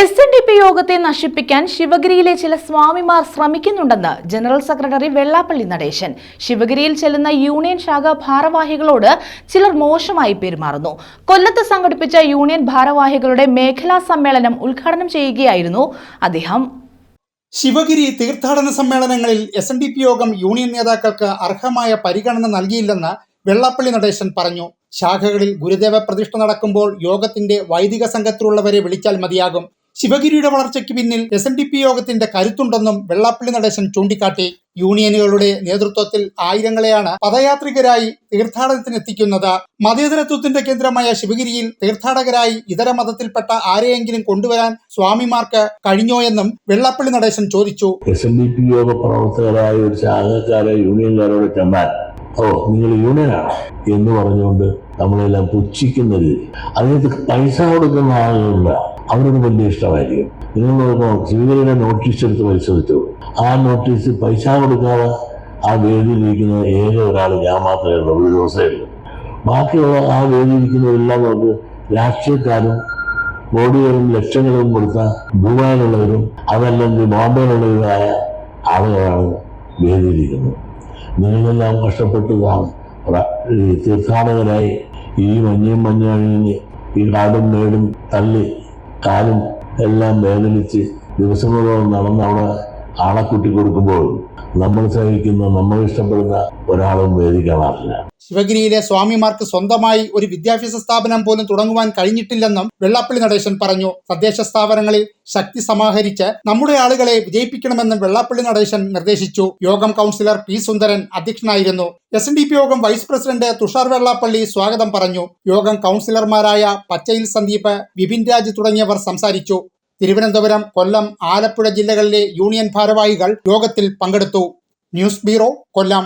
SNDP യോഗത്തെ നശിപ്പിക്കാൻ ശിവഗിരിയിലെ ചില സ്വാമിമാർ ശ്രമിക്കുന്നുണ്ടെന്ന് ജനറൽ സെക്രട്ടറി വെള്ളാപ്പള്ളി നടേശൻ. ശിവഗിരിയിൽ ചെല്ലുന്ന യൂണിയൻ ശാഖ ഭാരവാഹികളോട് ചിലർ മോശമായി പെരുമാറുന്നു. കൊല്ലത്ത് സംഘടിപ്പിച്ച യൂണിയൻ ഭാരവാഹികളുടെ മേഖലാ സമ്മേളനം ഉദ്ഘാടനം ചെയ്യുകയായിരുന്നു അദ്ദേഹം. ശിവഗിരി തീർത്ഥാടന സമ്മേളനങ്ങളിൽ SNDP യോഗം യൂണിയൻ നേതാക്കൾക്ക് അർഹമായ പരിഗണന നൽകിയില്ലെന്ന് വെള്ളാപ്പള്ളി നടേശൻ പറഞ്ഞു. ശാഖകളിൽ ഗുരുദേവ പ്രതിഷ്ഠ നടക്കുമ്പോൾ യോഗത്തിന്റെ വൈദിക സംഘത്തിലുള്ളവരെ വിളിച്ചാൽ മതിയാകും. ശിവഗിരിയുടെ വളർച്ചയ്ക്ക് പിന്നിൽ SNDP യോഗത്തിന്റെ കരുത്തുണ്ടെന്നും വെള്ളാപ്പള്ളി നടേശൻ ചൂണ്ടിക്കാട്ടി. യൂണിയനുകളുടെ നേതൃത്വത്തിൽ ആയിരങ്ങളെയാണ് പദയാത്രികരായി തീർത്ഥാടനത്തിനെത്തിക്കുന്നത്. മതേതരത്വത്തിന്റെ കേന്ദ്രമായ ശിവഗിരിയിൽ തീർത്ഥാടകരായി ഇതര മതത്തിൽപ്പെട്ട ആരെയെങ്കിലും കൊണ്ടുവരാൻ സ്വാമിമാർക്ക് കഴിഞ്ഞോയെന്നും വെള്ളാപ്പള്ളി നടേശൻ ചോദിച്ചു. SNDP യോഗ പ്രവർത്തകരായ ഒരു ശാഖക്കാരെ യൂണിയൻകാരോട് ചെന്നാൽ നിങ്ങൾ യൂണിയനാണ് എന്ന് പറഞ്ഞുകൊണ്ട് നമ്മളെല്ലാം പുച്ഛിക്കുന്ന രീതി, അതിനകത്ത് പൈസ കൊടുക്കുന്ന ആളുകളുണ്ട്, അവരോട് വലിയ ഇഷ്ടമായിരിക്കും. നിങ്ങൾ ശിവഗിരിയുടെ നോട്ടീസ് എടുത്ത് പരിശോധിച്ചു. ആ നോട്ടീസ് പൈസ കൊടുക്കാതെ ആ വേദിയിലിരിക്കുന്ന ഏക ഒരാൾ ഞാൻ മാത്രമേ ഉള്ളൂ, ഒരു ദിവസമേ ഉള്ളൂ. ബാക്കിയുള്ള ആ വേദിയിലിരിക്കുന്നവരെല്ലാം നമുക്ക് രാഷ്ട്രീയക്കാരും കോടികളും ലക്ഷങ്ങളും കൊടുത്ത ദുബായിലുള്ളവരും അതല്ലെങ്കിൽ ബോംബെയിലുള്ളവരുമായ ആളുകളാണ് വേദിയിലിരിക്കുന്നത്. നിങ്ങളെല്ലാം കഷ്ടപ്പെട്ടതാണ് തീർത്ഥാടകരായി ഈ മഞ്ഞണിഞ്ഞ് ഈ കാടും മേടും തള്ളി കാലും എല്ലാം വേദനിച്ച് ദിവസങ്ങളോളം നടന്ന് അവിടെ ആളെ കൂട്ടി കൊടുക്കുമ്പോൾ നമ്മൾ സഹിക്കുന്ന, നമ്മൾ ഇഷ്ടപ്പെടുന്ന ഒരാളും വേദിക്കാറില്ല. ശിവഗിരിയിലെ സ്വാമിമാർക്ക് സ്വന്തമായി ഒരു വിദ്യാഭ്യാസ സ്ഥാപനം പോലും തുടങ്ങുവാൻ കഴിഞ്ഞിട്ടില്ലെന്നും വെള്ളാപ്പള്ളി നടേശൻ പറഞ്ഞു. തദ്ദേശ സ്ഥാപനങ്ങളിൽ ശക്തി സമാഹരിച്ച് നമ്മുടെ ആളുകളെ വിജയിപ്പിക്കണമെന്നും വെള്ളാപ്പള്ളി നടേശൻ നിർദ്ദേശിച്ചു. യോഗം കൗൺസിലർ P. സുന്ദരൻ അധ്യക്ഷനായിരുന്നു. SNDP യോഗം വൈസ് പ്രസിഡന്റ് തുഷാർ വെള്ളാപ്പള്ളി സ്വാഗതം പറഞ്ഞു. യോഗം കൗൺസിലർമാരായ പച്ചയിൽ സന്ദീപ്, വിപിൻ രാജ് തുടങ്ങിയവർ സംസാരിച്ചു. തിരുവനന്തപുരം, കൊല്ലം, ആലപ്പുഴ ജില്ലകളിലെ യൂണിയൻ ഭാരവാഹികൾ യോഗത്തിൽ പങ്കെടുത്തു. ന്യൂസ് ബ്യൂറോ, കൊല്ലം.